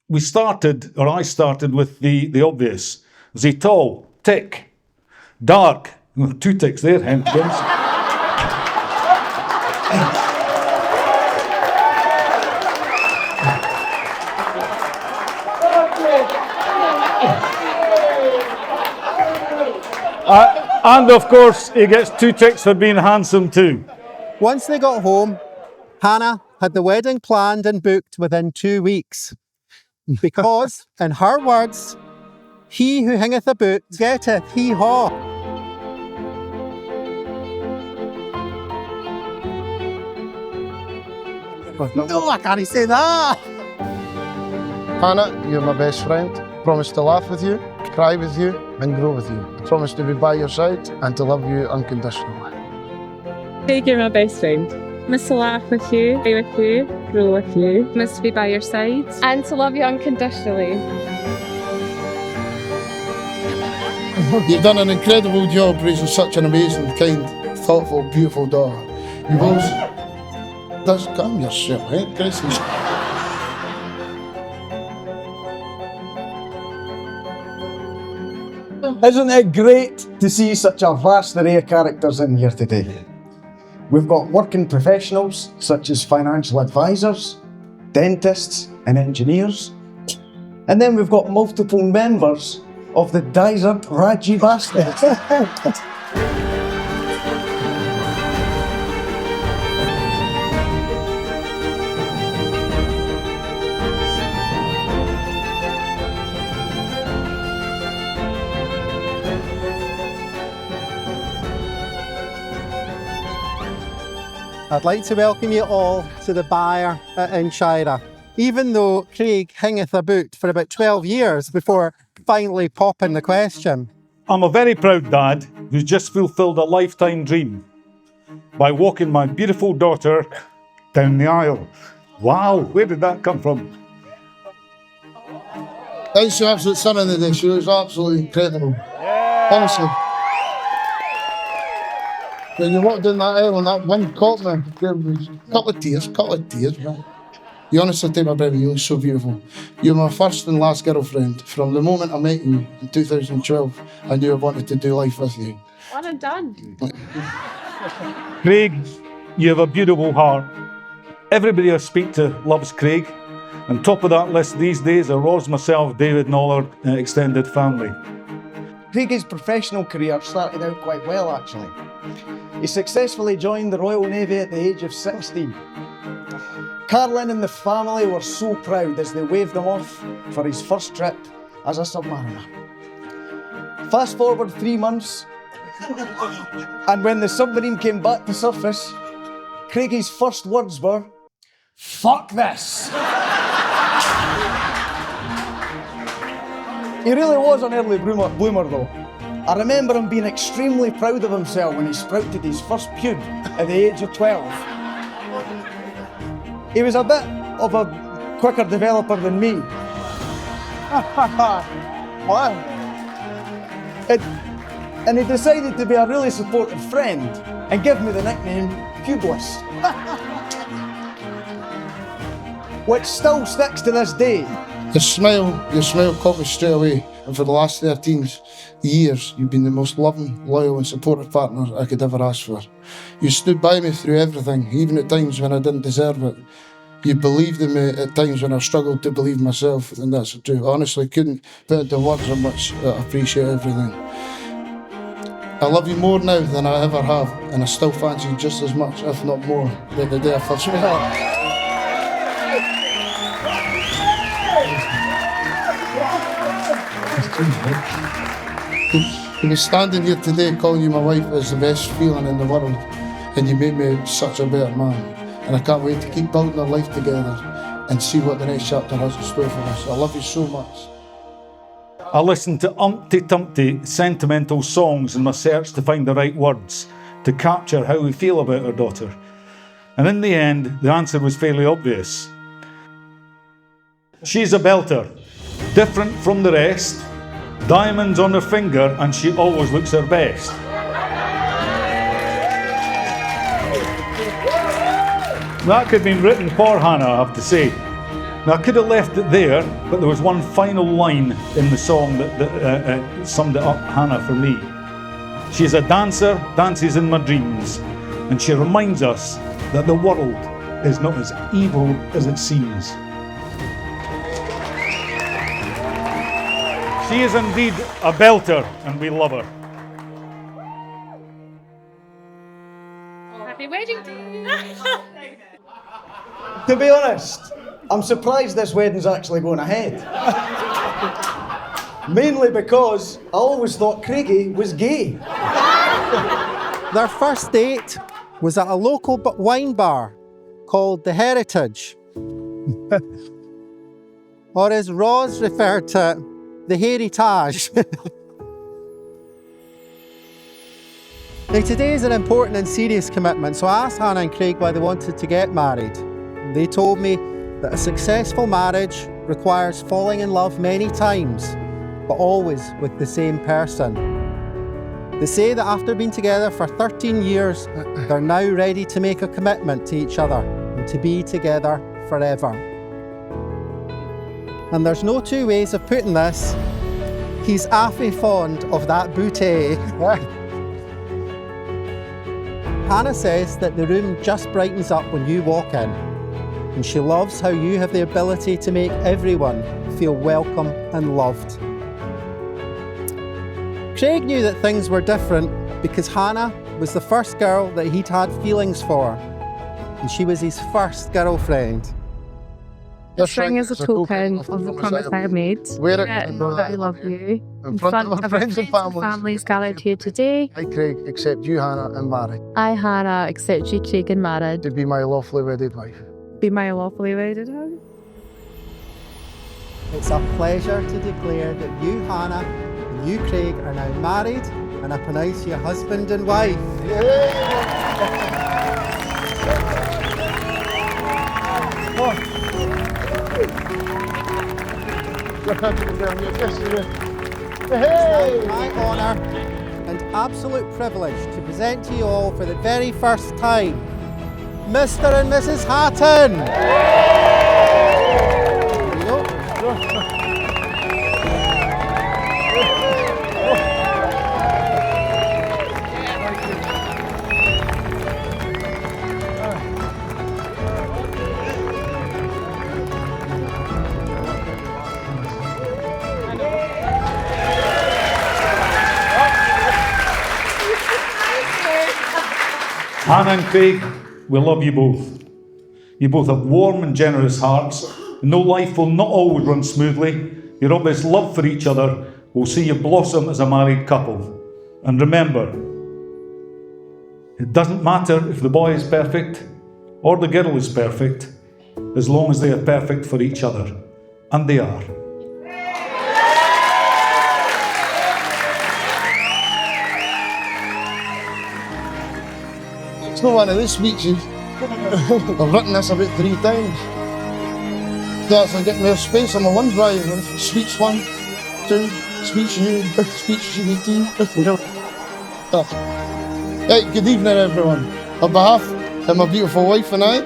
I started with the obvious. Was he tall? Tick. Dark? 2 ticks there, James. And of course, he gets 2 ticks for being handsome too. Once they got home, Hannah had the wedding planned and booked within 2 weeks. Because, in her words, he who hangeth a boot getteth hee-haw. No, I can't say that. Hannah, you're my best friend. Promise to laugh with you, cry with you, and grow with you. I promise to be by your side and to love you unconditionally. Craig, you're my best friend. Miss to laugh with you, be with you, grow with you. Miss to be by your side. And to love you unconditionally. You've done an incredible job raising such an amazing, kind, thoughtful, beautiful daughter. You've also... Just calm yourself, eh, Gracie? Isn't it great to see such a vast array of characters in here today? We've got working professionals such as financial advisors, dentists and engineers. And then we've got multiple members of the Desert Raji Bastards. I'd like to welcome you all to the Byre at Inchyra. Even though Craig hangeth a boot for about 12 years before finally popping the question. I'm a very proud dad who's just fulfilled a lifetime dream by walking my beautiful daughter down the aisle. Wow, where did that come from? Thanks to absolute son of the day. She was absolutely incredible. Honestly. When you walked down that aisle and that wind caught me, there was a couple of tears, right? You honestly take my baby, you look so beautiful. You're my first and last girlfriend. From the moment I met you in 2012, I knew I wanted to do life with you. Well done. Craig, you have a beautiful heart. Everybody I speak to loves Craig. On top of that list these days are Roz, myself, David and all our extended family. Craig's professional career started out quite well, actually. He successfully joined the Royal Navy at the age of 16. Carlin and the family were so proud as they waved him off for his first trip as a submariner. Fast forward 3 months, and when the submarine came back to surface, Craig's first words were, "Fuck this!" He really was an early bloomer though. I remember him being extremely proud of himself when he sprouted his first pube at the age of 12. He was a bit of a quicker developer than me. Wow. And he decided to be a really supportive friend and give me the nickname Pubeless. Which still sticks to this day. Your smile caught me straight away. And for the last 13 years, you've been the most loving, loyal and supportive partner I could ever ask for. You stood by me through everything, even at times when I didn't deserve it. You believed in me at times when I struggled to believe myself, and that's the truth. I honestly couldn't put into words how much I appreciate everything. I love you more now than I ever have, and I still fancy you just as much, if not more, than the day I first met her. To be standing here today calling you my wife is the best feeling in the world, and you made me such a better man. And I can't wait to keep building our life together and see what the next chapter has in store for us. I love you so much. I listened to umpty-tumpty sentimental songs in my search to find the right words to capture how we feel about our daughter. And in the end, the answer was fairly obvious. She's a belter, different from the rest, diamonds on her finger, and she always looks her best. That could have been written for Hannah, I have to say. Now, I could have left it there, but there was one final line in the song that summed it up, Hannah, for me. She is a dancer, dances in my dreams, and she reminds us that the world is not as evil as it seems. She is indeed a belter, and we love her. Happy wedding day! To be honest, I'm surprised this wedding's actually going ahead. Mainly because I always thought Craigie was gay. Their first date was at a local wine bar called The Heritage. Or as Roz referred to it, the Heritage. Now, today is an important and serious commitment, so I asked Hannah and Craig why they wanted to get married. They told me that a successful marriage requires falling in love many times, but always with the same person. They say that after being together for 13 years, they're now ready to make a commitment to each other and to be together forever. And there's no two ways of putting this. He's awfully fond of that bouquet. Hannah says that the room just brightens up when you walk in, and she loves how you have the ability to make everyone feel welcome and loved. Craig knew that things were different because Hannah was the first girl that he'd had feelings for, and she was his first girlfriend. This ring is a token of the promise I have made. Wear it and know that I love you. in front of our friends and families gathered here today. I, Craig, accept you, Hannah, and marry I, Hannah, accept you, Craig, and married. to be my lawfully wedded wife. Be my lawfully wedded husband. It's a pleasure to declare that you, Hannah, and you, Craig, are now married, and I pronounce you husband and wife. It's my honour and absolute privilege to present to you all for the very first time, Mr. and Mrs. Hatton. There you go. Hannah and Craig, we love you both. You both have warm and generous hearts, and though life will not always run smoothly, your obvious love for each other will see you blossom as a married couple. And remember, it doesn't matter if the boy is perfect or the girl is perfect, as long as they are perfect for each other. And they are. It's not one of these speeches. I've written this about 3 times. So I get more space on my one drive. Speech 1, 2, speech you, speech GBT. Right, good evening everyone. On behalf of my beautiful wife and I,